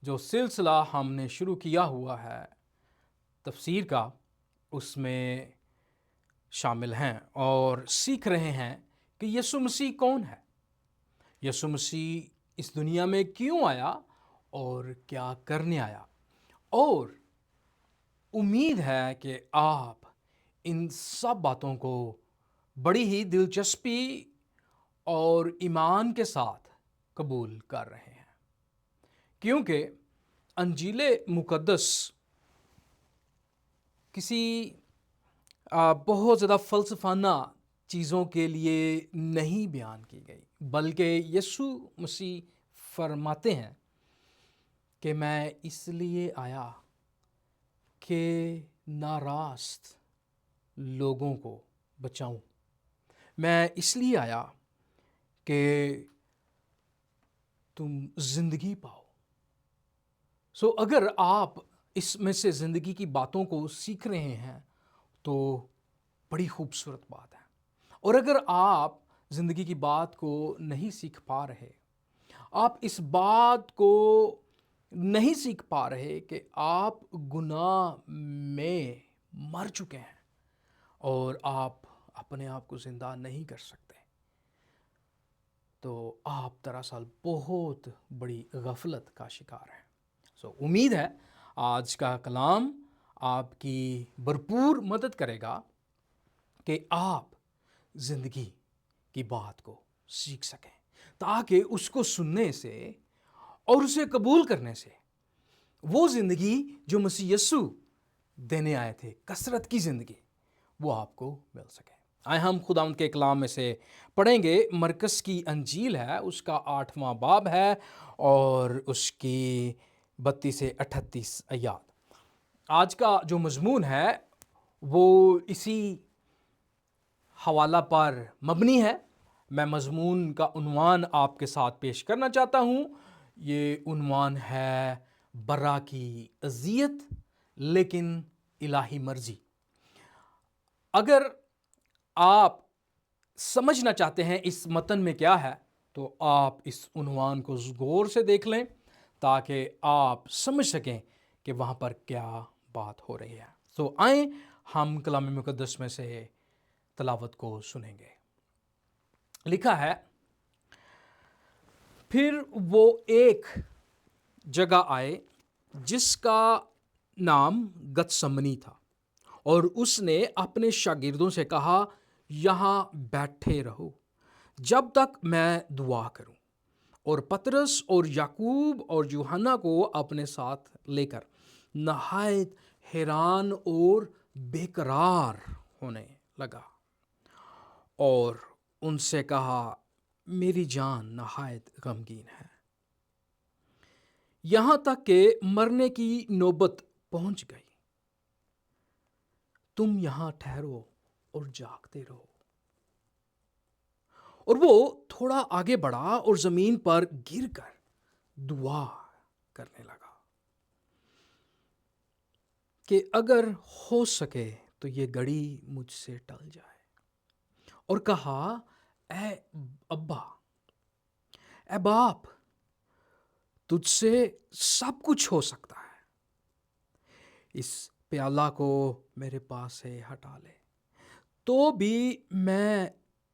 جو سلسلہ ہم نے شروع کیا ہوا ہے تفسیر کا، اس میں شامل ہیں اور سیکھ رہے ہیں کہ یسوع مسیح کون ہے، یسوع مسیح اس دنیا میں کیوں آیا اور کیا کرنے آیا، اور امید ہے کہ آپ ان سب باتوں کو بڑی ہی دلچسپی اور ایمان کے ساتھ قبول کر رہے ہیں، کیونکہ انجیل مقدس کسی بہت زیادہ فلسفانہ چیزوں کے لیے نہیں بیان کی گئی، بلکہ یسوع مسیح فرماتے ہیں کہ میں اس لیے آیا کہ ناراست لوگوں کو بچاؤں، میں اس لیے آیا کہ تم زندگی پاؤ۔ اگر آپ اس میں سے زندگی کی باتوں کو سیکھ رہے ہیں تو بڑی خوبصورت بات ہے، اور اگر آپ زندگی کی بات کو نہیں سیکھ پا رہے، آپ اس بات کو نہیں سیکھ پا رہے کہ آپ گناہ میں مر چکے ہیں اور آپ اپنے آپ کو زندہ نہیں کر سکتے، تو آپ دراصل بہت بڑی غفلت کا شکار ہیں۔ امید ہے آج کا کلام آپ کی بھرپور مدد کرے گا کہ آپ زندگی کی بات کو سیکھ سکیں، تاکہ اس کو سننے سے اور اسے قبول کرنے سے وہ زندگی جو مسیح یسوع دینے آئے تھے، کثرت کی زندگی، وہ آپ کو مل سکے۔ آئے ہم خداوند کے کلام میں سے پڑھیں گے۔ مرکز کی انجیل ہے، اس کا 8واں باب ہے اور اس کی 32 سے 38 آیات۔ آج کا جو مضمون ہے وہ اسی حوالہ پر مبنی ہے۔ میں مضمون کا عنوان آپ کے ساتھ پیش کرنا چاہتا ہوں۔ یہ عنوان ہے برا کی اذیت لیکن الہی مرضی۔ اگر آپ سمجھنا چاہتے ہیں اس متن میں کیا ہے تو آپ اس عنوان کو غور سے دیکھ لیں تاکہ آپ سمجھ سکیں کہ وہاں پر کیا بات ہو رہی ہے۔ آئیں ہم کلام مقدس میں سے تلاوت کو سنیں گے۔ لکھا ہے، پھر وہ ایک جگہ آئے جس کا نام گتسمنی تھا، اور اس نے اپنے شاگردوں سے کہا، یہاں بیٹھے رہو جب تک میں دعا کروں۔ اور پطرس اور یعقوب اور یوحنا کو اپنے ساتھ لے کر نہایت حیران اور بے قرار ہونے لگا، اور ان سے کہا، میری جان نہایت غمگین ہے، یہاں تک کہ مرنے کی نوبت پہنچ گئی، تم یہاں ٹھہرو اور جاگتے رہو۔ اور وہ تھوڑا آگے بڑھا اور زمین پر گر کر دعا کرنے لگا کہ اگر ہو سکے تو یہ گھڑی مجھ سے ٹل جائے، اور کہا، اے ابا، اے باپ، تجھ سے سب کچھ ہو سکتا ہے، اس پیالہ کو میرے پاس سے ہٹا لے، تو بھی میں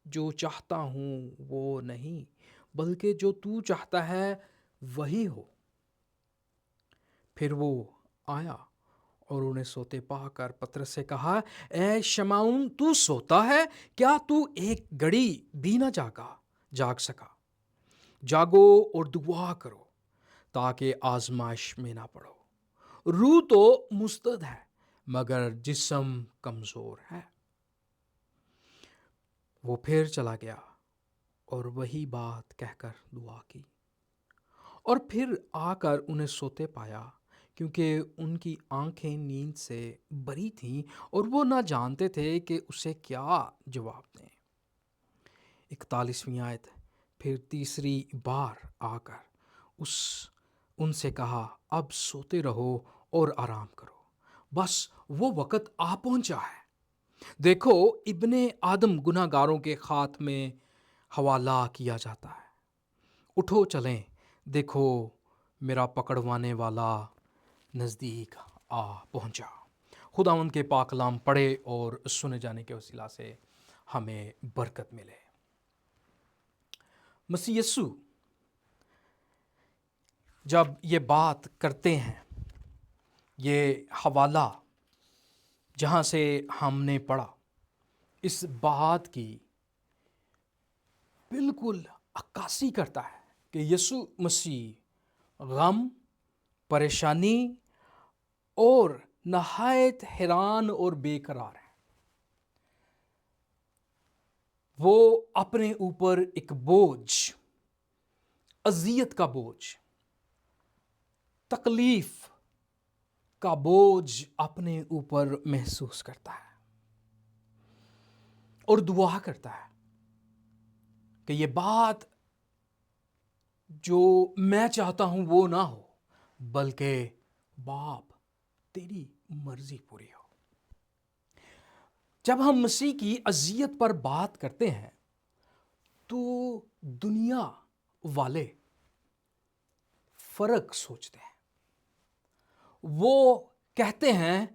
جو چاہتا ہوں وہ نہیں بلکہ جو تو چاہتا ہے وہی ہو۔ پھر وہ آیا اور انہیں سوتے پا کر پطرس سے کہا، اے شمعون، تو سوتا ہے؟ کیا تو ایک گھڑی بھی نہ جاگ سکا؟ جاگو اور دعا کرو تاکہ آزمائش میں نہ پڑو۔ روح تو مستعد ہے مگر جسم کمزور ہے۔ وہ پھر چلا گیا اور وہی بات کہہ کر دعا کی، اور پھر آ کر انہیں سوتے پایا، کیونکہ ان کی آنکھیں نیند سے بری تھیں اور وہ نہ جانتے تھے کہ اسے کیا جواب دیں۔ 41ویں آیت، پھر تیسری بار آ کر ان سے کہا، اب سوتے رہو اور آرام کرو، بس وہ وقت آ پہنچا ہے۔ دیکھو، ابن آدم گناہ گاروں کے ہاتھ میں حوالہ کیا جاتا ہے۔ اٹھو چلیں، دیکھو میرا پکڑوانے والا نزدیک آ پہنچا۔ خداوند کے پاک کلام پڑھے اور سنے جانے کے وسیلہ سے ہمیں برکت ملے۔ مسیح یسوع جب یہ بات کرتے ہیں، یہ حوالہ جہاں سے ہم نے پڑھا، اس بات کی بالکل عکاسی کرتا ہے کہ یسوع مسیح غم، پریشانی اور نہایت حیران اور بے قرار ہے۔ وہ اپنے اوپر ایک بوجھ، اذیت کا بوجھ، تکلیف کا بوجھ اپنے اوپر محسوس کرتا ہے اور دعا کرتا ہے کہ یہ بات جو میں چاہتا ہوں وہ نہ ہو، بلکہ باپ تیری مرضی پوری ہو۔ جب ہم مسیح کی اذیت پر بات کرتے ہیں تو دنیا والے فرق سوچتے ہیں۔ وہ کہتے ہیں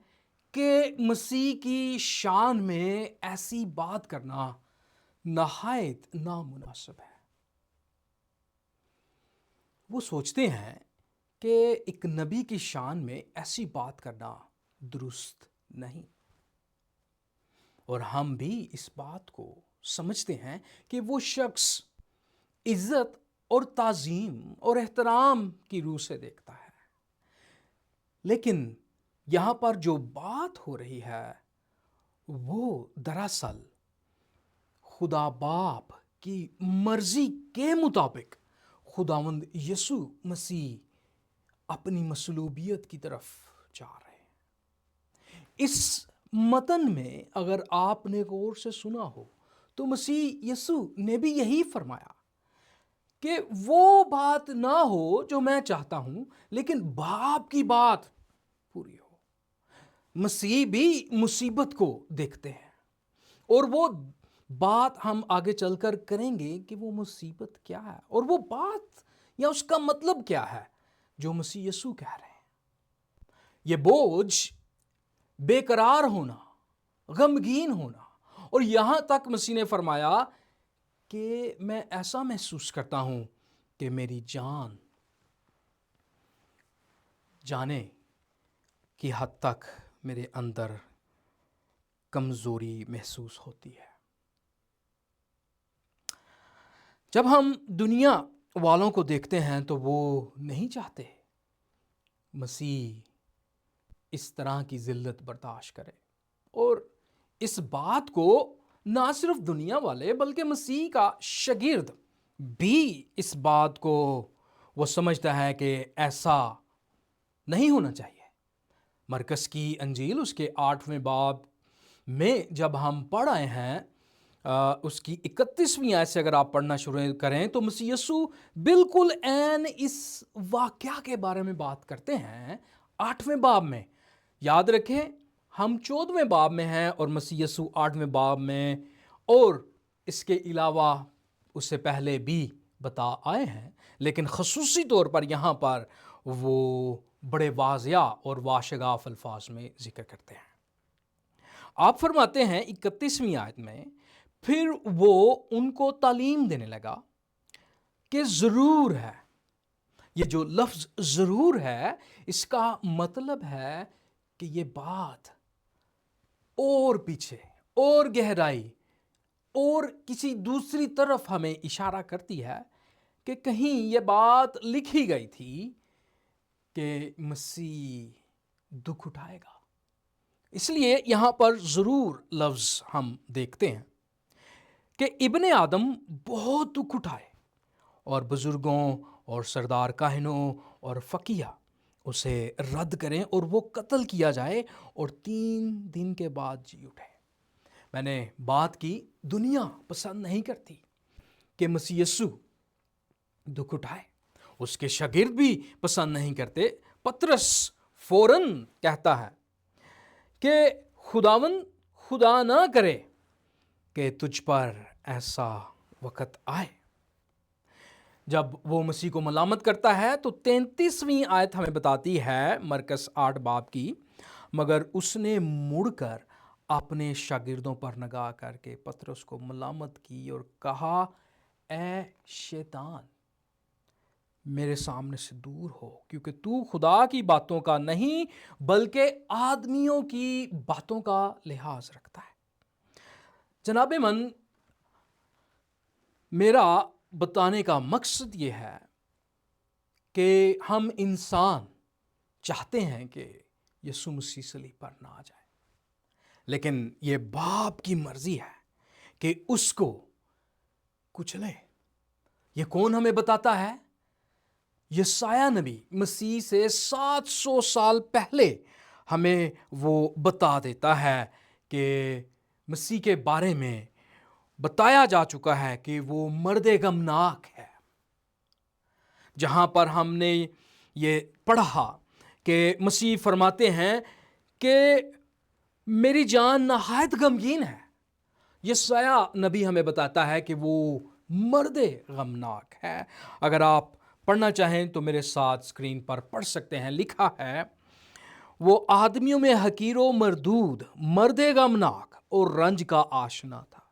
کہ مسیح کی شان میں ایسی بات کرنا نہایت نامناسب ہے۔ وہ سوچتے ہیں کہ ایک نبی کی شان میں ایسی بات کرنا درست نہیں، اور ہم بھی اس بات کو سمجھتے ہیں کہ وہ شخص عزت اور تعظیم اور احترام کی روح سے دیکھتا ہے، لیکن یہاں پر جو بات ہو رہی ہے وہ دراصل خدا باپ کی مرضی کے مطابق خداوند یسوع مسیح اپنی مصلوبیت کی طرف جا رہے ہیں۔ اس متن میں اگر آپ نے غور سے سنا ہو تو مسیح یسوع نے بھی یہی فرمایا کہ وہ بات نہ ہو جو میں چاہتا ہوں، لیکن باپ کی بات پوری ہو۔ مسیح بھی مصیبت کو دیکھتے ہیں، اور وہ بات ہم آگے چل کر کریں گے کہ وہ مصیبت کیا ہے اور وہ بات یا اس کا مطلب کیا ہے جو مسیح یسوع کہہ رہے ہیں۔ یہ بوجھ، بے قرار ہونا، غمگین ہونا، اور یہاں تک مسیح نے فرمایا کہ میں ایسا محسوس کرتا ہوں کہ میری جان جانے کی حد تک میرے اندر کمزوری محسوس ہوتی ہے۔ جب ہم دنیا والوں کو دیکھتے ہیں تو وہ نہیں چاہتے مسیح اس طرح کی ذلت برداشت کرے، اور اس بات کو نہ صرف دنیا والے بلکہ مسیح کا شاگرد بھی اس بات کو وہ سمجھتا ہے کہ ایسا نہیں ہونا چاہیے۔ مرکز کی انجیل اس کے 8ویں باب میں جب ہم پڑھ رہے ہیں، اس کی 31ویں آیت سے اگر آپ پڑھنا شروع کریں تو مسیح یسوع بالکل عین اس واقعہ کے بارے میں بات کرتے ہیں 8ویں باب میں۔ یاد رکھیں ہم 14ویں باب میں ہیں اور مسیح یسوع 8ویں باب میں، اور اس کے علاوہ اس سے پہلے بھی بتا آئے ہیں، لیکن خصوصی طور پر یہاں پر وہ بڑے واضح اور واشگاف الفاظ میں ذکر کرتے ہیں۔ آپ فرماتے ہیں 31ویں آیت میں، پھر وہ ان کو تعلیم دینے لگا کہ ضرور ہے۔ یہ جو لفظ ضرور ہے اس کا مطلب ہے کہ یہ بات اور پیچھے اور گہرائی اور کسی دوسری طرف ہمیں اشارہ کرتی ہے کہ کہیں یہ بات لکھی گئی تھی کہ مسیح دکھ اٹھائے گا۔ اس لیے یہاں پر ضرور لفظ ہم دیکھتے ہیں کہ ابن آدم بہت دکھ اٹھائے، اور بزرگوں اور سردار کاہنوں اور فقیہ اسے رد کریں اور وہ قتل کیا جائے اور 3 دن کے بعد جی اٹھے۔ میں نے بات کی، دنیا پسند نہیں کرتی کہ مسیح یسوع دکھ اٹھائے، اس کے شاگرد بھی پسند نہیں کرتے۔ پطرس فوراً کہتا ہے کہ خداوند خدا نہ کرے کہ تجھ پر ایسا وقت آئے۔ جب وہ مسیح کو ملامت کرتا ہے تو 33ویں آیت ہمیں بتاتی ہے مرکز 8 باب کی، مگر اس نے مڑ کر اپنے شاگردوں پر نگاہ کر کے پطرس کو ملامت کی اور کہا، اے شیطان، میرے سامنے سے دور ہو، کیونکہ تو خدا کی باتوں کا نہیں بلکہ آدمیوں کی باتوں کا لحاظ رکھتا ہے۔ جناب من، میرا بتانے کا مقصد یہ ہے کہ ہم انسان چاہتے ہیں کہ یسوع مسیح صلیب پر نہ جائے، لیکن یہ باپ کی مرضی ہے کہ اس کو کچلے۔ یہ کون ہمیں بتاتا ہے؟ یسایہ نبی مسیح سے 700 سال پہلے ہمیں وہ بتا دیتا ہے کہ مسیح کے بارے میں بتایا جا چکا ہے کہ وہ مرد غمناک ہے۔ جہاں پر ہم نے یہ پڑھا کہ مسیح فرماتے ہیں کہ میری جان نہایت غمگین ہے، یسایہ نبی ہمیں بتاتا ہے کہ وہ مرد غمناک ہے۔ اگر آپ پڑھنا چاہیں تو میرے ساتھ اسکرین پر پڑھ سکتے ہیں۔ لکھا ہے، وہ آدمیوں میں حقیر و مردود، مرد غمناک اور رنج کا آشنا تھا۔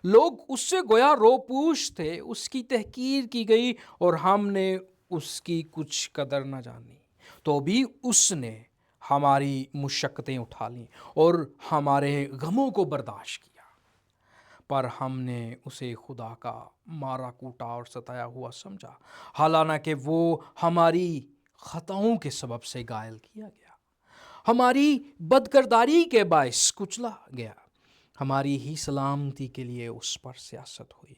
لوگ اس سے گویا رو پوش تھے، اس کی تحقیر کی گئی اور ہم نے اس کی کچھ قدر نہ جانی۔ تو بھی اس نے ہماری مشقتیں اٹھا لیں اور ہمارے غموں کو برداشت کیا، پر ہم نے اسے خدا کا مارا کوٹا اور ستایا ہوا سمجھا، حالانکہ وہ ہماری خطاؤں کے سبب سے گائل کیا گیا، ہماری بدکرداری کے باعث کچلا گیا۔ ہماری ہی سلامتی کے لیے اس پر سیاست ہوئی،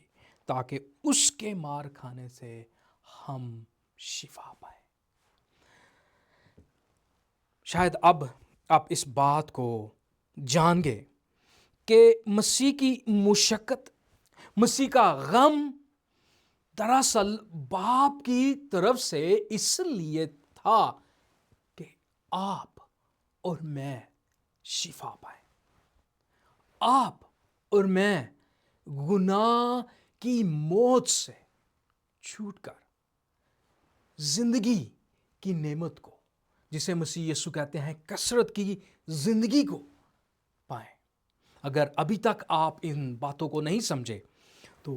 تاکہ اس کے مار کھانے سے ہم شفا پائیں۔ شاید اب آپ اس بات کو جان گے کہ مسیح کی مشقت، مسیح کا غم دراصل باپ کی طرف سے اس لیے تھا کہ آپ اور میں شفا پائیں، آپ اور میں گناہ کی موت سے چھوٹ کر زندگی کی نعمت کو، جسے مسیح یسوع کہتے ہیں کثرت کی زندگی کو پائیں۔ اگر ابھی تک آپ ان باتوں کو نہیں سمجھے تو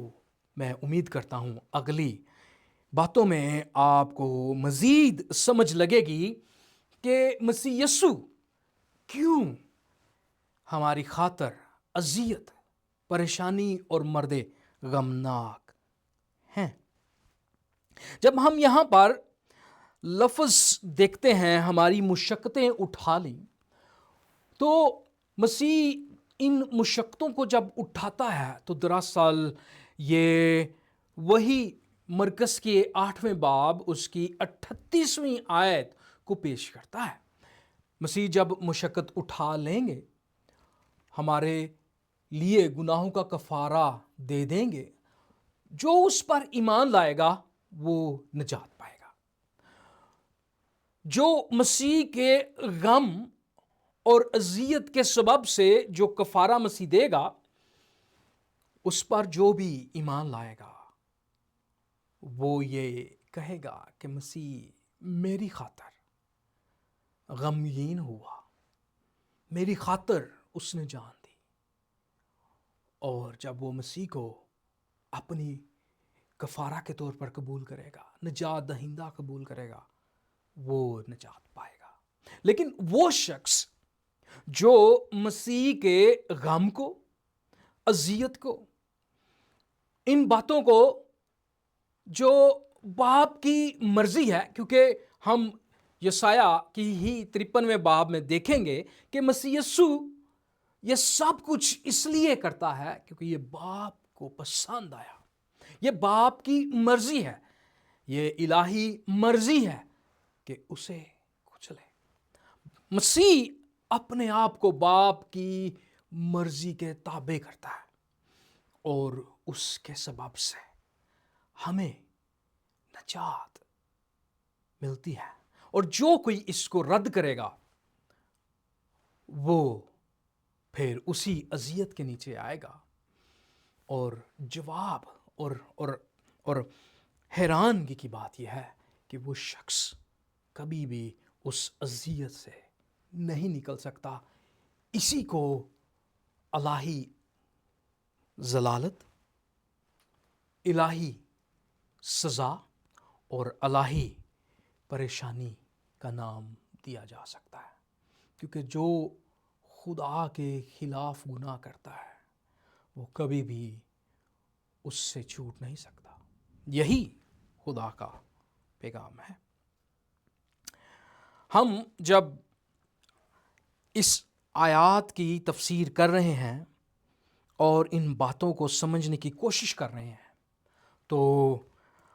میں امید کرتا ہوں اگلی باتوں میں آپ کو مزید سمجھ لگے گی کہ مسیح یسوع کیوں ہماری خاطر اذیت، پریشانی اور مرد غمناک ہیں۔ جب ہم یہاں پر لفظ دیکھتے ہیں ہماری مشقتیں اٹھا لیں، تو مسیح ان مشقتوں کو جب اٹھاتا ہے تو دراصل یہ وہی مرکز کے 8ویں باب اس کی 38ویں آیت کو پیش کرتا ہے۔ مسیح جب مشقت اٹھا لیں گے، ہمارے لیے گناہوں کا کفارہ دے دیں گے، جو اس پر ایمان لائے گا وہ نجات پائے گا۔ جو مسیح کے غم اور اذیت کے سبب سے جو کفارہ مسیح دے گا، اس پر جو بھی ایمان لائے گا وہ یہ کہے گا کہ مسیح میری خاطر غمگین ہوا، میری خاطر اس نے جان دی۔ اور جب وہ مسیح کو اپنی کفارہ کے طور پر قبول کرے گا، نجات دہندہ قبول کرے گا، وہ نجات پائے گا۔ لیکن وہ شخص جو مسیح کے غم کو، اذیت کو، ان باتوں کو جو باپ کی مرضی ہے، کیونکہ ہم یسایہ کی ہی 53ویں باب میں دیکھیں گے کہ مسیح یسوع یہ سب کچھ اس لیے کرتا ہے کیونکہ یہ باپ کو پسند آیا، یہ باپ کی مرضی ہے، یہ الہی مرضی ہے کہ اسے کچلے۔ مسیح اپنے آپ کو باپ کی مرضی کے تابع کرتا ہے اور اس کے سبب سے ہمیں نجات ملتی ہے، اور جو کوئی اس کو رد کرے گا وہ پھر اسی اذیت کے نیچے آئے گا اور جواب اور حیرانگی کی بات یہ ہے کہ وہ شخص کبھی بھی اس اذیت سے نہیں نکل سکتا. اسی کو الہی ضلالت، الہی سزا اور الہی پریشانی کا نام دیا جا سکتا ہے. کیونکہ جو خدا کے خلاف گناہ کرتا ہے وہ کبھی بھی اس سے چھوٹ نہیں سکتا. یہی خدا کا پیغام ہے. ہم جب اس آیات کی تفسیر کر رہے ہیں اور ان باتوں کو سمجھنے کی کوشش کر رہے ہیں تو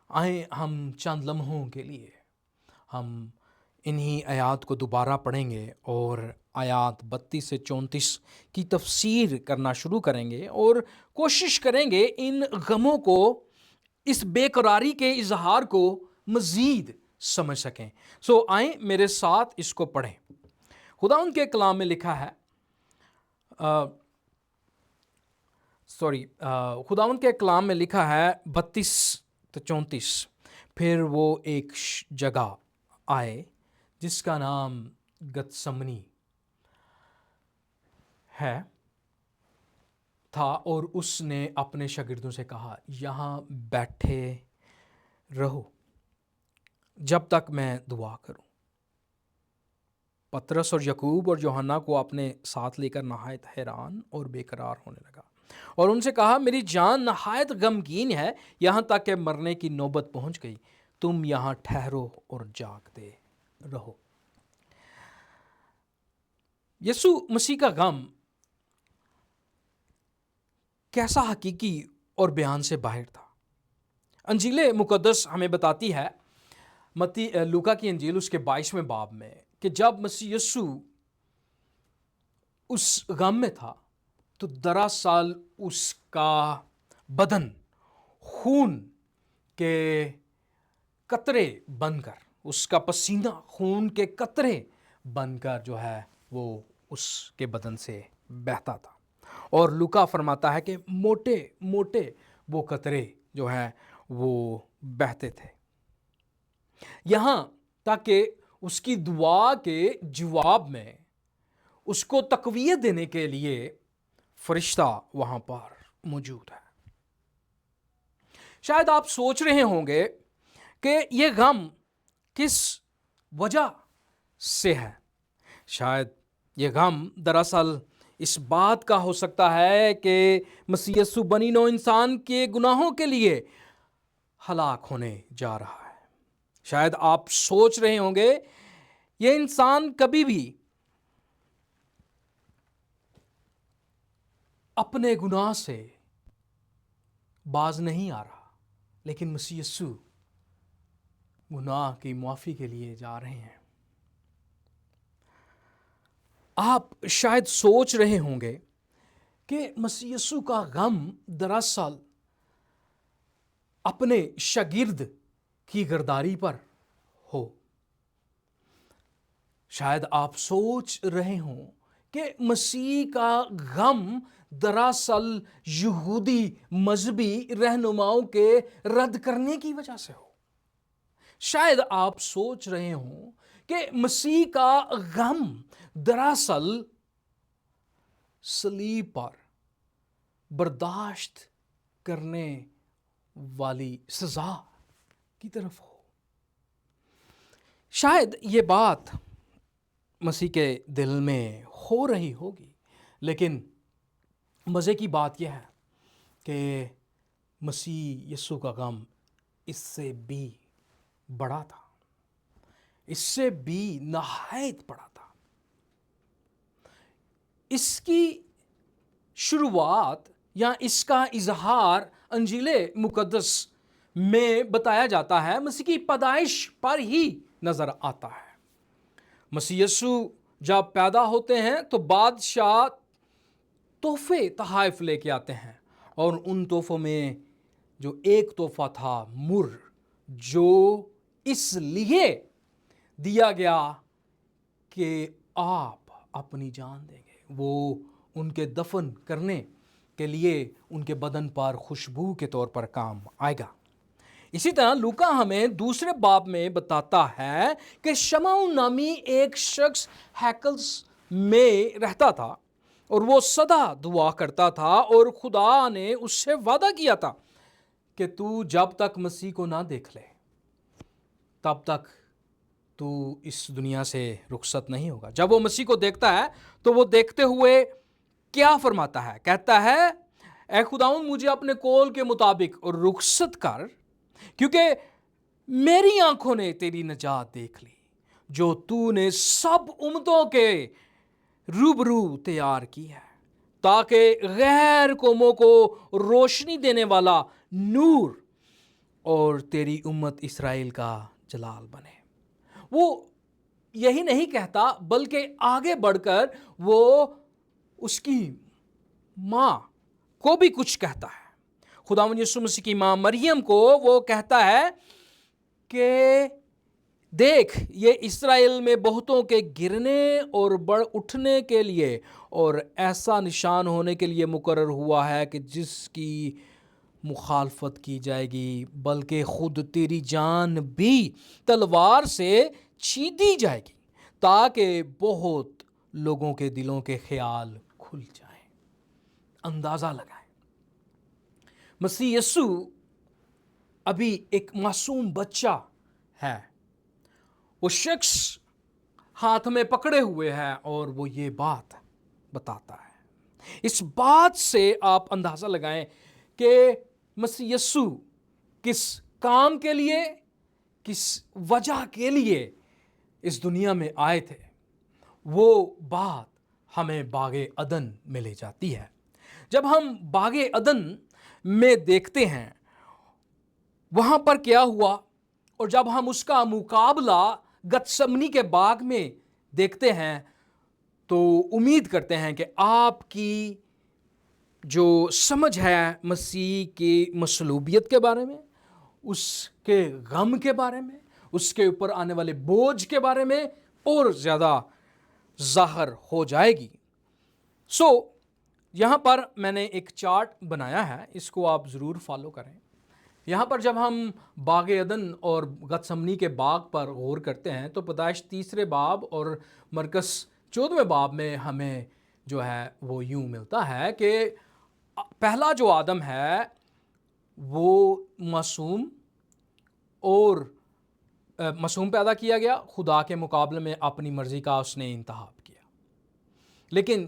آئیں ہم چند لمحوں کے لیے ہم انہی آیات کو دوبارہ پڑھیں گے اور آیات 32 سے 34 کی تفسیر کرنا شروع کریں گے اور کوشش کریں گے ان غموں کو، اس بے قراری کے اظہار کو مزید سمجھ سکیں. آئیں میرے ساتھ اس کو پڑھیں. خدا ان کے کلام میں لکھا ہے خداوند کے کلام میں لکھا ہے 32 تو 34. پھر وہ ایک جگہ آئے جس کا نام گتسمنی ہے تھا اور اس نے اپنے شاگردوں سے کہا یہاں بیٹھے رہو جب تک میں دعا کروں. پطرس اور یعقوب اور یوحنا کو اپنے ساتھ لے کر نہایت حیران اور بے قرار ہونے لگا اور ان سے کہا میری جان نہایت غمگین ہے یہاں تک کہ مرنے کی نوبت پہنچ گئی. تم یہاں ٹھہرو اور جاگتے رہو. یسوع مسیح کا غم کیسا حقیقی اور بیان سے باہر تھا. انجیل مقدس ہمیں بتاتی ہے، لوکا کی انجیل اس کے 22ویں باب میں، کہ جب مسیح یسوع اس غم میں تھا تو دراصل اس کا بدن خون کے قطرے بن کر، اس کا پسینہ خون کے قطرے بن کر جو ہے وہ اس کے بدن سے بہتا تھا. اور لوکا فرماتا ہے کہ موٹے موٹے وہ قطرے جو ہیں وہ بہتے تھے. یہاں تک کہ اس کی دعا کے جواب میں اس کو تقویت دینے کے لیے فرشتہ وہاں پر موجود ہے. شاید آپ سوچ رہے ہوں گے کہ یہ غم کس وجہ سے ہے. شاید یہ غم دراصل اس بات کا ہو سکتا ہے کہ مسیح یسوع بنی نوع انسان کے گناہوں کے لیے ہلاک ہونے جا رہا ہے. شاید آپ سوچ رہے ہوں گے یہ انسان کبھی بھی اپنے گناہ سے باز نہیں آ رہا، لیکن مسیح یسوع گناہ کی معافی کے لیے جا رہے ہیں. آپ شاید سوچ رہے ہوں گے کہ مسیح یسوع کا غم دراصل اپنے شاگرد کی غداری پر ہو. شاید آپ سوچ رہے ہوں کہ مسیح کا غم دراصل یہودی مذہبی رہنماؤں کے رد کرنے کی وجہ سے ہو. شاید آپ سوچ رہے ہوں کہ مسیح کا غم دراصل صلیب پر برداشت کرنے والی سزا کی طرف ہو. شاید یہ بات مسیح کے دل میں ہو رہی ہوگی، لیکن مزے کی بات یہ ہے کہ مسیح یسوع کا غم اس سے بھی بڑا تھا، اس سے بھی نہایت بڑا تھا. اس کی شروعات یا اس کا اظہار انجیل مقدس میں بتایا جاتا ہے مسیح کی پیدائش پر ہی نظر آتا ہے. مسیح یسوع جب پیدا ہوتے ہیں تو بادشاہ تحفے تحائف لے کے آتے ہیں، اور ان تحفوں میں جو ایک تحفہ تھا مر، جو اس لیے دیا گیا کہ آپ اپنی جان دیں گے، وہ ان کے دفن کرنے کے لیے ان کے بدن پر خوشبو کے طور پر کام آئے گا. اسی طرح لوکا ہمیں دوسرے باب میں بتاتا ہے کہ شمعون نامی ایک شخص ہیکل میں رہتا تھا اور وہ سدا دعا کرتا تھا، اور خدا نے اس سے وعدہ کیا تھا کہ تو جب تک مسیح کو نہ دیکھ لے تب تک تو اس دنیا سے رخصت نہیں ہوگا۔ جب وہ مسیح کو دیکھتا ہے تو وہ دیکھتے ہوئے کیا فرماتا ہے؟ کہتا ہے اے خداوند مجھے اپنے قول کے مطابق اور رخصت کر، کیونکہ میری آنکھوں نے تیری نجات دیکھ لی جو تو نے سب امتوں کے روبرو تیار کی ہے، تاکہ غیر قوموں کو روشنی دینے والا نور اور تیری امت اسرائیل کا جلال بنے۔ وہ یہی نہیں کہتا بلکہ آگے بڑھ کر وہ اس کی ماں کو بھی کچھ کہتا ہے۔ خداوند یسوع مسیح کی ماں مریم کو وہ کہتا ہے کہ دیکھ یہ اسرائیل میں بہتوں کے گرنے اور بڑھ اٹھنے کے لیے اور ایسا نشان ہونے کے لیے مقرر ہوا ہے کہ جس کی مخالفت کی جائے گی، بلکہ خود تیری جان بھی تلوار سے چھیدی جائے گی، تاکہ بہت لوگوں کے دلوں کے خیال کھل جائیں۔ اندازہ لگائیں، مسیح یسوع ابھی ایک معصوم بچہ ہے، وہ شخص ہاتھ میں پکڑے ہوئے ہے اور وہ یہ بات بتاتا ہے۔ اس بات سے آپ اندازہ لگائیں کہ مسیح یسوع کس کام کے لیے، کس وجہ کے لیے اس دنیا میں آئے تھے۔ وہ بات ہمیں باغ عدن میں لے جاتی ہے۔ جب ہم باغ عدن میں دیکھتے ہیں وہاں پر کیا ہوا، اور جب ہم اس کا مقابلہ گتسمنی کے باغ میں دیکھتے ہیں تو امید کرتے ہیں کہ آپ کی جو سمجھ ہے مسیح کی مصلوبیت کے بارے میں، اس کے غم کے بارے میں، اس کے اوپر آنے والے بوجھ کے بارے میں اور زیادہ ظاہر ہو جائے گی۔ یہاں پر میں نے ایک چارٹ بنایا ہے، اس کو آپ ضرور فالو کریں۔ یہاں پر جب ہم باغ عدن اور گتسمنی کے باغ پر غور کرتے ہیں تو پیدائش 3 باب اور مرکز 14 باب میں ہمیں جو ہے وہ یوں ملتا ہے کہ پہلا جو آدم ہے وہ معصوم پیدا کیا گیا، خدا کے مقابلے میں اپنی مرضی کا اس نے انتخاب کیا۔ لیکن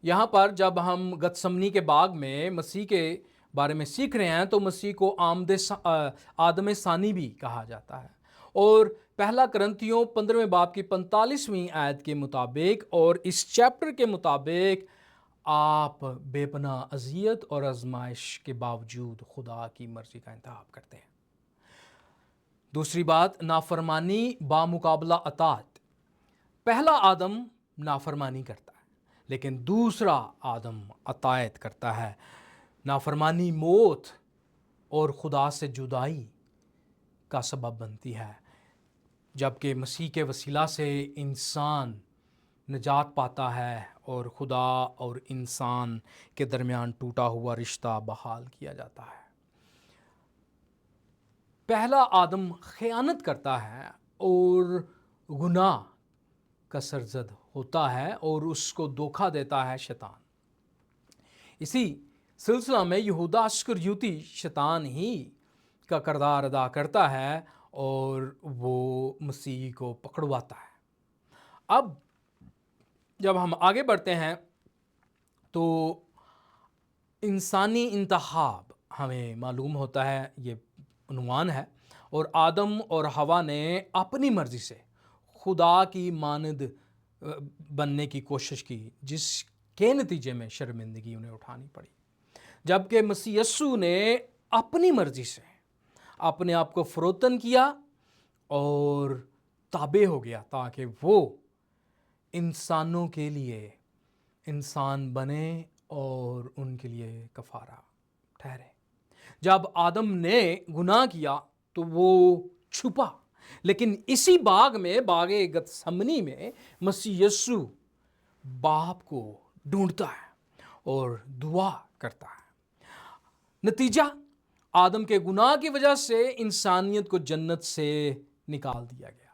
یہاں پر جب ہم گتسمنی کے باغ میں مسیح کے بارے میں سیکھ رہے ہیں تو مسیح کو آدم ثانی بھی کہا جاتا ہے، اور پہلا کرنتھیوں 15 باب کی 45ویں آیت کے مطابق اور اس چیپٹر کے مطابق آپ بے پناہ اذیت اور آزمائش کے باوجود خدا کی مرضی کا انتخاب کرتے ہیں۔ دوسری بات، نافرمانی بامقابلہ اطاعت۔ پہلا آدم نافرمانی کرتا ہے لیکن دوسرا آدم اطاعت کرتا ہے۔ نافرمانی موت اور خدا سے جدائی کا سبب بنتی ہے، جبکہ مسیح کے وسیلہ سے انسان نجات پاتا ہے اور خدا اور انسان کے درمیان ٹوٹا ہوا رشتہ بحال کیا جاتا ہے۔ پہلا آدم خیانت کرتا ہے اور گناہ کا سرزد ہوتا ہے اور اس کو دھوکہ دیتا ہے شیطان۔ اسی سلسلہ میں یہودا اسکریوتی شیطان ہی کا کردار ادا کرتا ہے اور وہ مسیح کو پکڑواتا ہے۔ اب جب ہم آگے بڑھتے ہیں تو انسانی انتخاب ہمیں معلوم ہوتا ہے، یہ عنوان ہے، اور آدم اور حوا نے اپنی مرضی سے خدا کی مانند بننے کی کوشش کی، جس کے نتیجے میں شرمندگی انہیں اٹھانی پڑی، جبکہ مسیح یسوع نے اپنی مرضی سے اپنے آپ کو فروتن کیا اور تابع ہو گیا تاکہ وہ انسانوں کے لیے انسان بنے اور ان کے لیے کفارہ ٹھہرے۔ جب آدم نے گناہ کیا تو وہ چھپا، لیکن اسی باغ میں، باغ گتسمنی میں، مسیح یسوع باپ کو ڈھونڈتا ہے اور دعا کرتا ہے۔ نتیجہ آدم کے گناہ کی وجہ سے انسانیت کو جنت سے نکال دیا گیا۔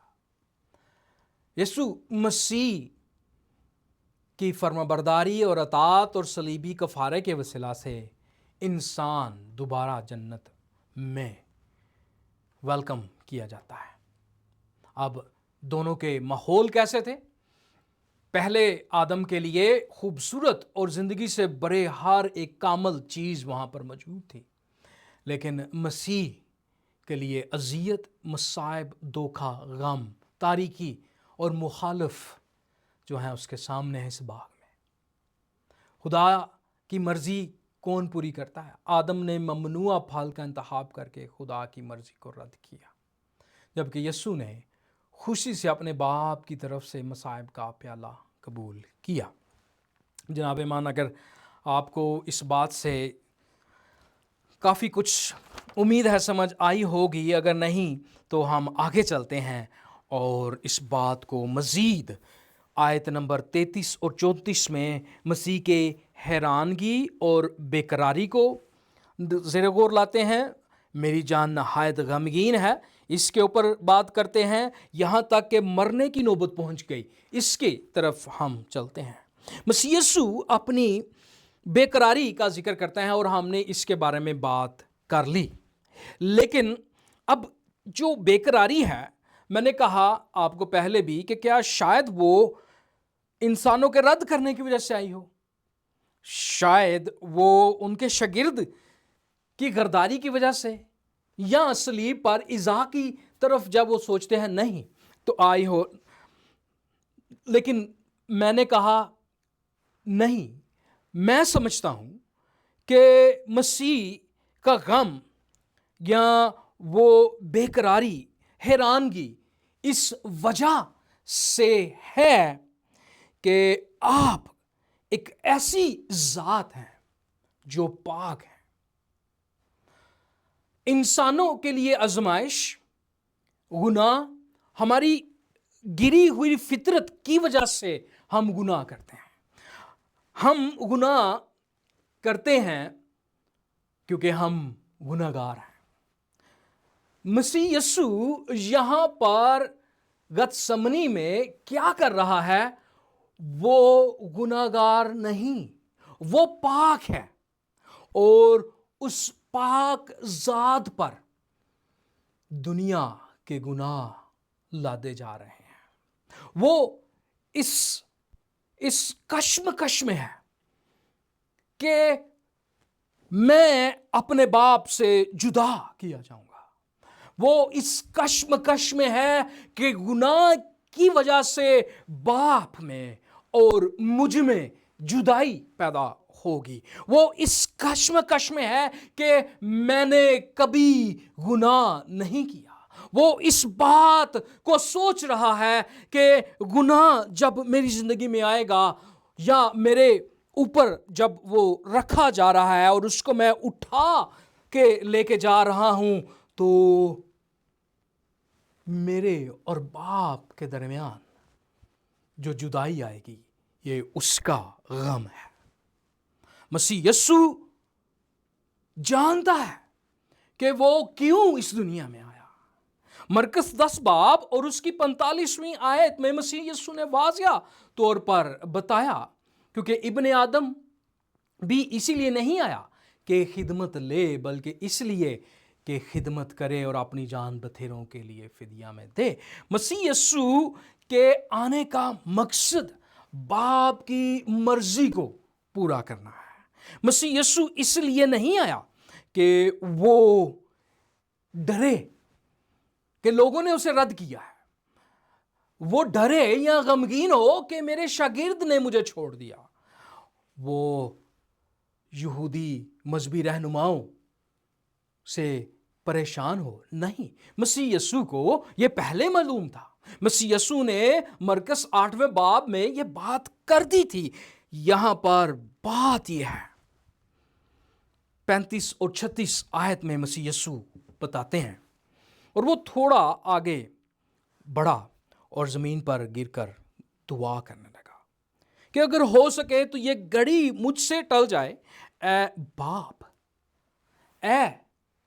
یسوع مسیح کی فرمانبرداری اور اطاعت اور صلیبی کفارے کے وسیلہ سے انسان دوبارہ جنت میں ویلکم کیا جاتا ہے۔ اب دونوں کے ماحول کیسے تھے؟ پہلے آدم کے لیے خوبصورت اور زندگی سے بڑے ہر ایک کامل چیز وہاں پر موجود تھی، لیکن مسیح کے لیے اذیت، مصائب، دھوکہ، غم، تاریکی اور مخالف جو ہیں اس کے سامنے ہے اس باغ میں۔ خدا کی مرضی کون پوری کرتا ہے؟ آدم نے ممنوع پھل کا انتخاب کر کے خدا کی مرضی کو رد کیا، جبکہ یسوع نے خوشی سے اپنے باپ کی طرف سے مصائب کا پیالہ قبول کیا۔ جناب ایمان، اگر آپ کو اس بات سے کافی کچھ امید ہے سمجھ آئی ہوگی، اگر نہیں تو ہم آگے چلتے ہیں اور اس بات کو مزید آیت نمبر 33 اور 34 میں مسیح کے حیرانگی اور بے قراری کو زیر غور لاتے ہیں۔ میری جان نہایت غمگین ہے، اس کے اوپر بات کرتے ہیں، یہاں تک کہ مرنے کی نوبت پہنچ گئی۔ اس کی طرف ہم چلتے ہیں۔ مسیح یسوع اپنی بے قراری کا ذکر کرتے ہیں اور ہم نے اس کے بارے میں بات کر لی، لیکن اب جو بے قراری ہے، میں نے کہا آپ کو پہلے بھی کہ کیا شاید وہ انسانوں کے رد کرنے کی وجہ سے آئی ہو، شاید وہ ان کے شاگرد کی غداری کی وجہ سے، یا صلیب پر ایذا کی طرف جب وہ سوچتے ہیں نہیں تو آئی ہو۔ لیکن میں نے کہا نہیں، میں سمجھتا ہوں کہ مسیح کا غم یا وہ بے قراری، حیرانگی اس وجہ سے ہے کہ آپ ایک ایسی ذات ہیں جو پاک ہے۔ انسانوں کے لیے آزمائش، گناہ، ہماری گری ہوئی فطرت کی وجہ سے ہم گناہ کرتے ہیں۔ ہم گناہ کرتے ہیں کیونکہ ہم گناہ گار ہیں۔ مسیح یسوع یہاں پر گتسمنی میں کیا کر رہا ہے؟ وہ گناہ گار نہیں، وہ پاک ہے، اور اس پاک ذات پر دنیا کے گناہ لادے جا رہے ہیں۔ وہ اس کشمکش میں ہے کہ میں اپنے باپ سے جدا کیا جاؤں گا۔ وہ اس کشمکش میں ہے کہ گناہ کی وجہ سے باپ میں اور مجھ میں جدائی پیدا ہوگی۔ وہ اس کشمکش میں ہے کہ میں نے کبھی گناہ نہیں کیا۔ وہ اس بات کو سوچ رہا ہے کہ گناہ جب میری زندگی میں آئے گا یا میرے اوپر جب وہ رکھا جا رہا ہے اور اس کو میں اٹھا کے لے کے جا رہا ہوں، تو میرے اور باپ کے درمیان جو جدائی آئے گی، یہ اس کا غم ہے۔ مسیح یسوع جانتا ہے کہ وہ کیوں اس دنیا میں آیا۔ مرکز 10 باب اور اس کی 45ویں آیت میں مسیح یسوع نے واضح طور پر بتایا، کیونکہ ابن آدم بھی اسی لیے نہیں آیا کہ خدمت لے، بلکہ اس لیے کہ خدمت کرے اور اپنی جان بتھیروں کے لیے فدیہ میں دے۔ مسیح یسوع کے آنے کا مقصد باپ کی مرضی کو پورا کرنا ہے۔ مسیح یسوع اس لیے نہیں آیا کہ وہ ڈرے کہ لوگوں نے اسے رد کیا ہے، وہ ڈرے یا غمگین ہو کہ میرے شاگرد نے مجھے چھوڑ دیا، وہ یہودی مذہبی رہنماؤں سے پریشان ہو، نہیں۔ مسیح یسوع کو یہ پہلے معلوم تھا۔ مسیح یسوع نے مرکز 8ویں باب میں یہ بات کر دی تھی۔ یہاں پر بات یہ ہے، 35 اور 36 آیت میں مسیح یسوع بتاتے ہیں، اور وہ تھوڑا آگے بڑھا اور زمین پر گر کر دعا کرنے لگا کہ اگر ہو سکے تو یہ گھڑی مجھ سے ٹل جائے۔ اے باپ، اے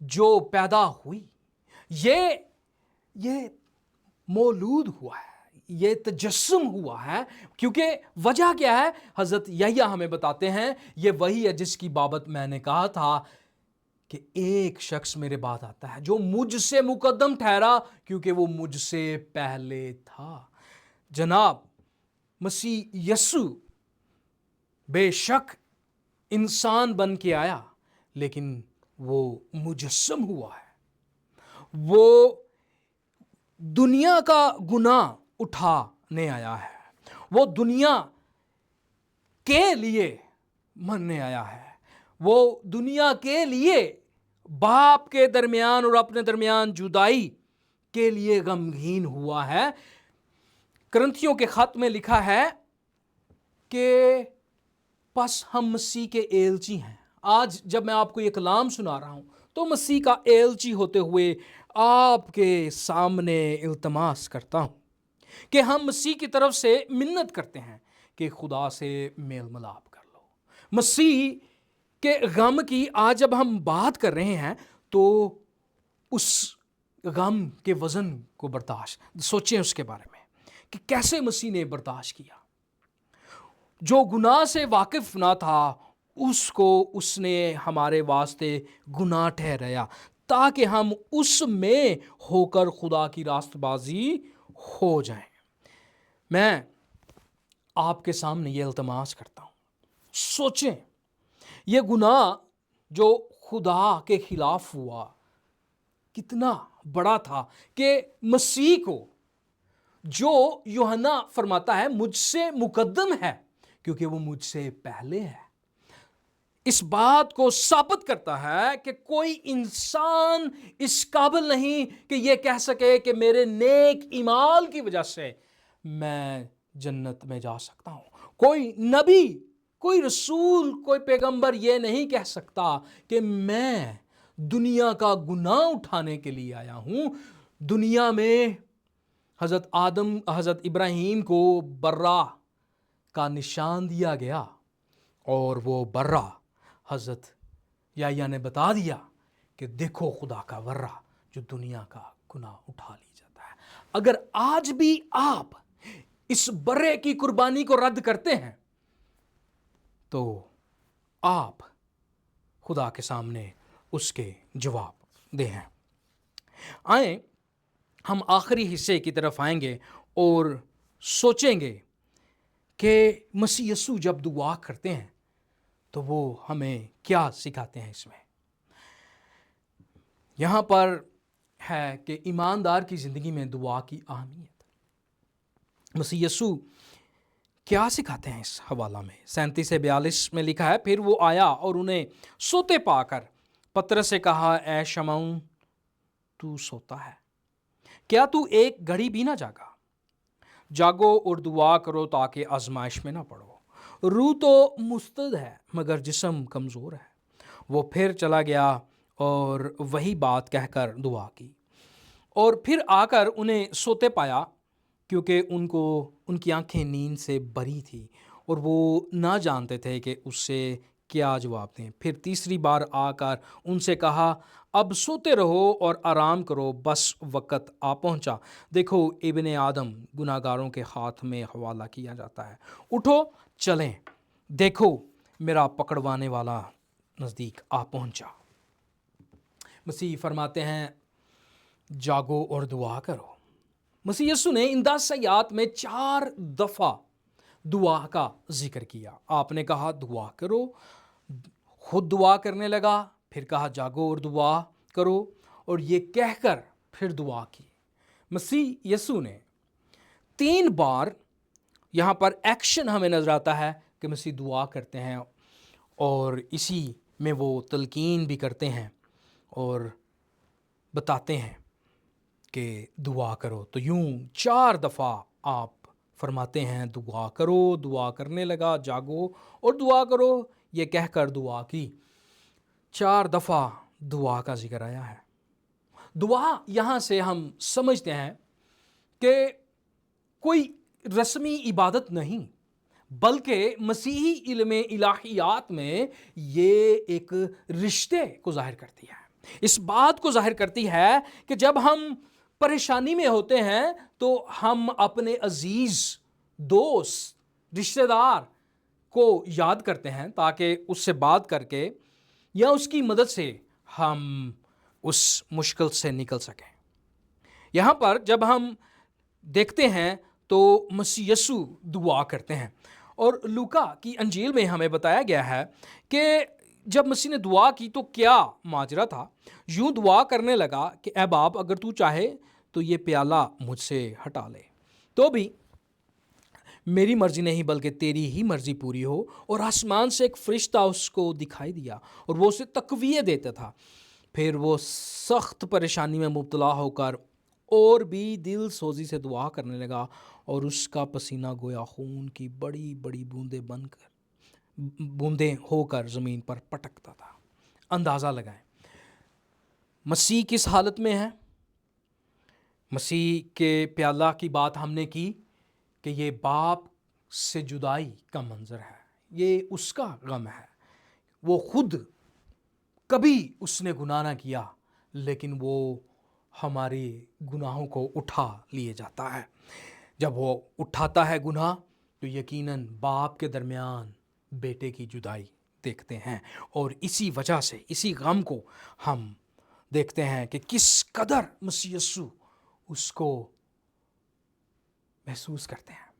جو پیدا ہوئی یہ مولود ہوا ہے، یہ تجسم ہوا ہے، کیونکہ وجہ کیا ہے؟ حضرت یحییٰ ہمیں بتاتے ہیں یہ وہی ہے جس کی بابت میں نے کہا تھا کہ ایک شخص میرے بعد آتا ہے جو مجھ سے مقدم ٹھہرا کیونکہ وہ مجھ سے پہلے تھا۔ جناب مسیح یسوع بے شک انسان بن کے آیا، لیکن وہ مجسم ہوا ہے، وہ دنیا کا گناہ اٹھانے آیا ہے، وہ دنیا کے لیے مرنے آیا ہے، وہ دنیا کے لیے باپ کے درمیان اور اپنے درمیان جدائی کے لیے غمگین ہوا ہے۔ کرنتھیوں کے خط میں لکھا ہے کہ پس ہم مسیح کے ایلچی ہیں۔ آج جب میں آپ کو یہ کلام سنا رہا ہوں تو مسیح کا ایلچی ہوتے ہوئے آپ کے سامنے التماس کرتا ہوں کہ ہم مسیح کی طرف سے منت کرتے ہیں کہ خدا سے میل ملاپ کر لو۔ مسیح کے غم کی آج جب ہم بات کر رہے ہیں تو اس غم کے وزن کو برداشت سوچیں اس کے بارے میں کہ کیسے مسیح نے برداشت کیا۔ جو گناہ سے واقف نہ تھا اس کو اس نے ہمارے واسطے گناہ ٹھہرایا تاکہ ہم اس میں ہو کر خدا کی راست بازی ہو جائیں۔ میں آپ کے سامنے یہ التماس کرتا ہوں، سوچیں یہ گناہ جو خدا کے خلاف ہوا کتنا بڑا تھا کہ مسیح کو، جو یوحنا فرماتا ہے مجھ سے مقدم ہے کیونکہ وہ مجھ سے پہلے ہے، اس بات کو ثابت کرتا ہے کہ کوئی انسان اس قابل نہیں کہ یہ کہہ سکے کہ میرے نیک اعمال کی وجہ سے میں جنت میں جا سکتا ہوں۔ کوئی نبی، کوئی رسول، کوئی پیغمبر یہ نہیں کہہ سکتا کہ میں دنیا کا گناہ اٹھانے کے لیے آیا ہوں۔ دنیا میں حضرت ابراہیم کو برہ کا نشان دیا گیا اور وہ برہ حضرت یحییٰ نے بتا دیا کہ دیکھو خدا کا برہ جو دنیا کا گناہ اٹھا لی جاتا ہے۔ اگر آج بھی آپ اس برے کی قربانی کو رد کرتے ہیں تو آپ خدا کے سامنے اس کے جواب دیں۔ آئیں ہم آخری حصے کی طرف آئیں گے اور سوچیں گے کہ مسیح یسوع جب دعا کرتے ہیں تو وہ ہمیں کیا سکھاتے ہیں۔ اس میں یہاں پر ہے کہ ایماندار کی زندگی میں دعا کی اہمیت مسیح یسوع کیا سکھاتے ہیں۔ اس حوالہ میں 37 سے 42 میں لکھا ہے، پھر وہ آیا اور انہیں سوتے پا کر پترس سے کہا، اے شمعون تو سوتا ہے، کیا تو ایک گھڑی بھی نہ جاگا؟ جاگو اور دعا کرو تاکہ آزمائش میں نہ پڑو۔ روح تو مستعد ہے مگر جسم کمزور ہے۔ وہ پھر چلا گیا اور وہی بات کہہ کر دعا کی، اور پھر آ کر انہیں سوتے پایا کیونکہ ان کی آنکھیں نیند سے بھری تھی اور وہ نہ جانتے تھے کہ اس سے کیا جواب دیں۔ پھر تیسری بار آ کر ان سے کہا، اب سوتے رہو اور آرام کرو، بس وقت آ پہنچا، دیکھو ابن آدم گناہ گاروں کے ہاتھ میں حوالہ کیا جاتا ہے۔ اٹھو چلیں، دیکھو میرا پکڑوانے والا نزدیک آ پہنچا۔ مسیح فرماتے ہیں جاگو اور دعا کرو۔ مسیح یسوع نے ان 10 آیات میں 4 دفعہ دعا کا ذکر کیا۔ آپ نے کہا دعا کرو، خود دعا کرنے لگا، پھر کہا جاگو اور دعا کرو، اور یہ کہہ کر پھر دعا کی۔ مسیح یسوع نے 3 بار یہاں پر ایکشن ہمیں نظر آتا ہے کہ مسیح دعا کرتے ہیں، اور اسی میں وہ تلقین بھی کرتے ہیں اور بتاتے ہیں کہ دعا کرو۔ تو یوں 4 دفعہ آپ فرماتے ہیں دعا کرو، دعا کرنے لگا، جاگو اور دعا کرو، یہ کہہ کر دعا کی۔ 4 دفعہ دعا کا ذکر آیا ہے۔ دعا یہاں سے ہم سمجھتے ہیں کہ کوئی رسمی عبادت نہیں، بلکہ مسیحی علم الہیات میں یہ ایک رشتے کو ظاہر کرتی ہے۔ اس بات کو ظاہر کرتی ہے کہ جب ہم پریشانی میں ہوتے ہیں تو ہم اپنے عزیز دوست رشتہ دار کو یاد کرتے ہیں تاکہ اس سے بات کر کے یا اس کی مدد سے ہم اس مشکل سے نکل سکیں۔ یہاں پر جب ہم دیکھتے ہیں تو مسیح یسوع دعا کرتے ہیں، اور لوکا کی انجیل میں ہمیں بتایا گیا ہے کہ جب مسیح نے دعا کی تو کیا ماجرا تھا۔ یوں دعا کرنے لگا کہ اے باپ، اگر تو چاہے تو یہ پیالہ مجھ سے ہٹا لے، تو بھی میری مرضی نہیں بلکہ تیری ہی مرضی پوری ہو۔ اور آسمان سے ایک فرشتہ اس کو دکھائی دیا اور وہ اسے تقویت دیتا تھا۔ پھر وہ سخت پریشانی میں مبتلا ہو کر اور بھی دل سوزی سے دعا کرنے لگا، اور اس کا پسینہ گویا خون کی بڑی بڑی بوندیں ہو کر زمین پر پٹکتا تھا۔ اندازہ لگائیں مسیح کس حالت میں ہے۔ مسیح کے پیالہ کی بات ہم نے کی کہ یہ باپ سے جدائی کا منظر ہے، یہ اس کا غم ہے۔ وہ خود کبھی اس نے گناہ نہ کیا، لیکن وہ ہماری گناہوں کو اٹھا لیے جاتا ہے۔ جب وہ اٹھاتا ہے گناہ تو یقیناً باپ کے درمیان بیٹے کی جدائی دیکھتے ہیں، اور اسی وجہ سے اسی غم کو ہم دیکھتے ہیں کہ کس قدر مسیح یسوع اس کو محسوس کرتے ہیں۔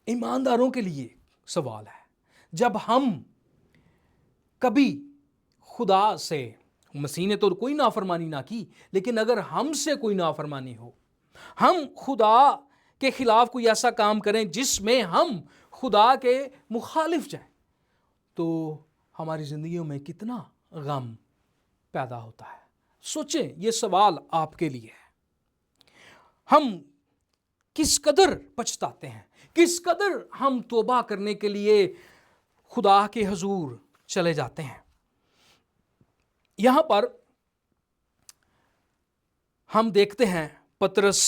ایمانداروں کے لیے سوال ہے، جب ہم کبھی خدا سے، مسیح نے تو کوئی نافرمانی نہ کی، لیکن اگر ہم سے کوئی نافرمانی ہو، ہم خدا کے خلاف کوئی ایسا کام کریں جس میں ہم خدا کے مخالف جائیں، تو ہماری زندگیوں میں کتنا غم پیدا ہوتا ہے۔ سوچیں، یہ سوال آپ کے لیے ہے۔ ہم کس قدر پچھتاتے ہیں، کس قدر ہم توبہ کرنے کے لیے خدا کے حضور چلے جاتے ہیں۔ یہاں پر ہم دیکھتے ہیں پطرس،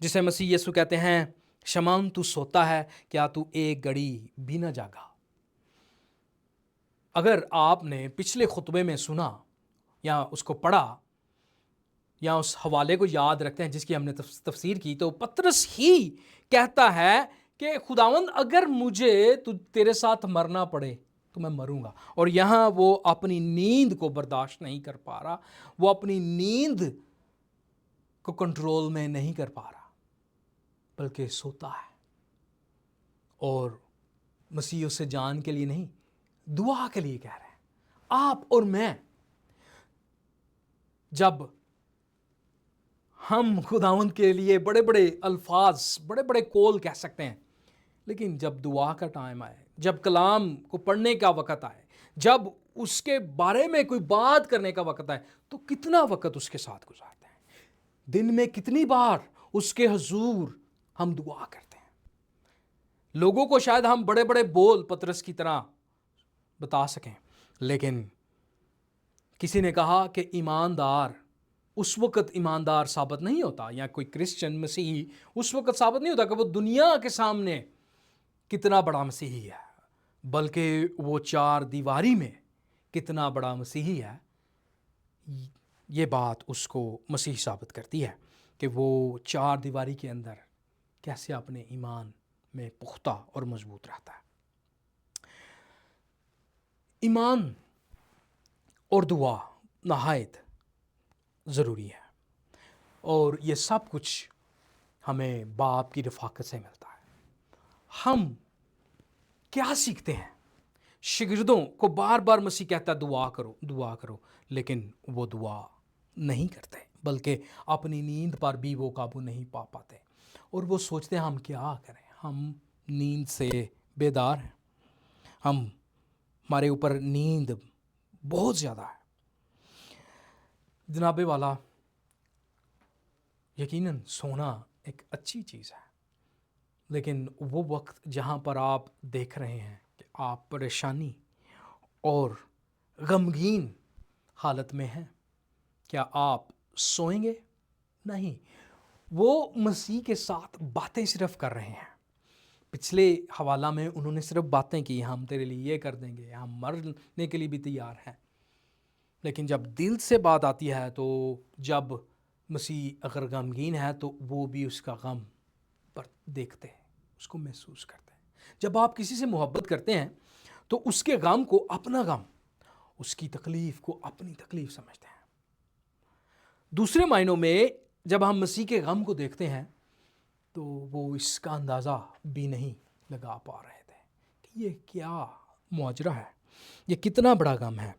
جسے مسیح یسوع کہتے ہیں شمعون تو سوتا ہے، کیا تو ایک گھڑی بھی نہ جاگا۔ اگر آپ نے پچھلے خطبے میں سنا یا اس کو پڑھا یا اس حوالے کو یاد رکھتے ہیں جس کی ہم نے تفسیر کی، تو پطرس ہی کہتا ہے کہ خداوند اگر مجھے تیرے ساتھ مرنا پڑے تو میں مروں گا۔ اور یہاں وہ اپنی نیند کو برداشت نہیں کر پا رہا، وہ اپنی نیند کو کنٹرول میں نہیں کر پا رہا، بلکہ سوتا ہے، اور مسیح اس سے جان کے لیے نہیں، دعا کے لیے کہہ رہے ہیں۔ آپ اور میں جب ہم خداوند کے لیے بڑے بڑے الفاظ، بڑے بڑے قول کہہ سکتے ہیں، لیکن جب دعا کا ٹائم آئے، جب کلام کو پڑھنے کا وقت آئے، جب اس کے بارے میں کوئی بات کرنے کا وقت آئے، تو کتنا وقت اس کے ساتھ گزارتے ہیں۔ دن میں کتنی بار اس کے حضور ہم دعا کرتے ہیں۔ لوگوں کو شاید ہم بڑے بڑے بول پطرس کی طرح بتا سکیں، لیکن کسی نے کہا کہ ایماندار اس وقت ایماندار ثابت نہیں ہوتا، یا کوئی کرسچن مسیحی اس وقت ثابت نہیں ہوتا کہ وہ دنیا کے سامنے کتنا بڑا مسیحی ہے، بلکہ وہ چار دیواری میں کتنا بڑا مسیحی ہے۔ یہ بات اس کو مسیح ثابت کرتی ہے کہ وہ چار دیواری کے اندر کیسے اپنے ایمان میں پختہ اور مضبوط رہتا ہے۔ ایمان اور دعا نہایت ضروری ہے، اور یہ سب کچھ ہمیں باپ کی رفاقت سے ملتا ہے۔ ہم کیا سیکھتے ہیں؟ شاگردوں کو بار بار مسیح کہتا ہے دعا کرو دعا کرو، لیکن وہ دعا نہیں کرتے، بلکہ اپنی نیند پر بھی وہ قابو نہیں پا پاتے، اور وہ سوچتے ہیں ہم کیا کریں، ہم نیند سے بیدار ہیں، ہمارے اوپر نیند بہت زیادہ ہے۔ جناب والا، یقیناً سونا ایک اچھی چیز ہے، لیکن وہ وقت جہاں پر آپ دیکھ رہے ہیں کہ آپ پریشانی اور غمگین حالت میں ہیں، کیا آپ سوئیں گے؟ نہیں، وہ مسیح کے ساتھ باتیں صرف کر رہے ہیں۔ پچھلے حوالہ میں انہوں نے صرف باتیں کی، ہم تیرے لیے یہ کر دیں گے، ہم مرنے کے لیے بھی تیار ہیں، لیکن جب دل سے بات آتی ہے تو جب مسیح اگر غمگین ہے تو وہ بھی اس کا غم پر دیکھتے ہیں، اس کو محسوس کرتے ہیں۔ جب آپ کسی سے محبت کرتے ہیں تو اس کے غم کو اپنا غم، اس کی تکلیف کو اپنی تکلیف سمجھتے ہیں۔ دوسرے معنوں میں جب ہم مسیح کے غم کو دیکھتے ہیں تو وہ اس کا اندازہ بھی نہیں لگا پا رہے تھے کہ یہ کیا ماجرا ہے، یہ کتنا بڑا غم ہے۔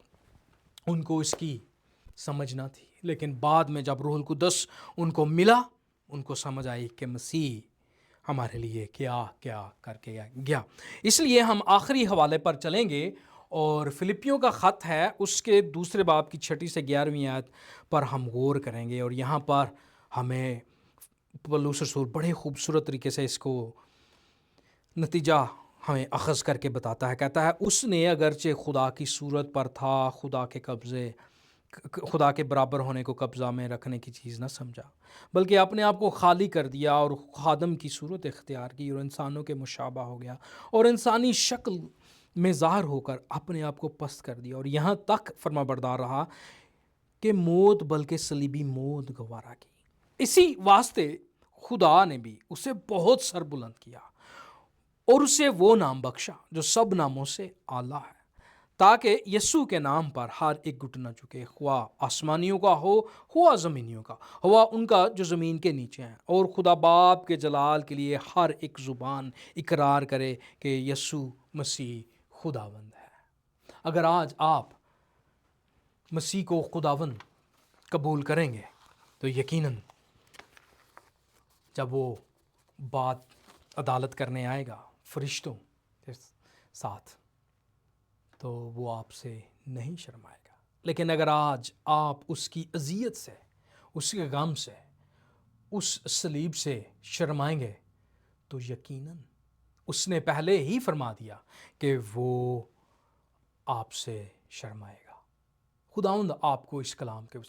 ان کو اس کی سمجھ نہ تھی، لیکن بعد میں جب روح القدس ان کو ملا، ان کو سمجھ آئی کہ مسیح ہمارے لیے کیا کیا کر کے گیا۔ اس لیے ہم آخری حوالے پر چلیں گے، اور فلپیوں کا خط ہے، اس کے دوسرے باب کی 6 سے 11ویں آیت پر ہم غور کریں گے، اور یہاں پر ہمیں پولس رسول بڑے خوبصورت طریقے سے اس کو نتیجہ ہمیں اخذ کر کے بتاتا ہے۔ کہتا ہے اس نے اگرچہ خدا کی صورت پر تھا، خدا کے برابر ہونے کو قبضہ میں رکھنے کی چیز نہ سمجھا، بلکہ اپنے آپ کو خالی کر دیا اور خادم کی صورت اختیار کی، اور انسانوں کے مشابہ ہو گیا، اور انسانی شکل میں ظاہر ہو کر اپنے آپ کو پست کر دیا، اور یہاں تک فرما بردار رہا کہ موت، بلکہ صلیبی موت گوارا کی۔ اسی واسطے خدا نے بھی اسے بہت سر بلند کیا اور اسے وہ نام بخشا جو سب ناموں سے اعلیٰ ہے، تاکہ یسوع کے نام پر ہر ایک گھٹنا جھکے، خواہ آسمانیوں کا ہو، خواہ زمینیوں کا، خواہ ان کا جو زمین کے نیچے ہیں، اور خدا باپ کے جلال کے لیے ہر ایک زبان اقرار کرے کہ یسوع مسیح خداوند ہے۔ اگر آج آپ مسیح کو خداوند قبول کریں گے تو یقیناً جب وہ بات عدالت کرنے آئے گا فرشتوں کے ساتھ تو وہ آپ سے نہیں شرمائے گا۔ لیکن اگر آج آپ اس کی اذیت سے، اس کے غم سے، اس صلیب سے شرمائیں گے تو یقیناً اس نے پہلے ہی فرما دیا کہ وہ آپ سے شرمائے گا۔ خداوند آپ کو اس کلام کے وسیلے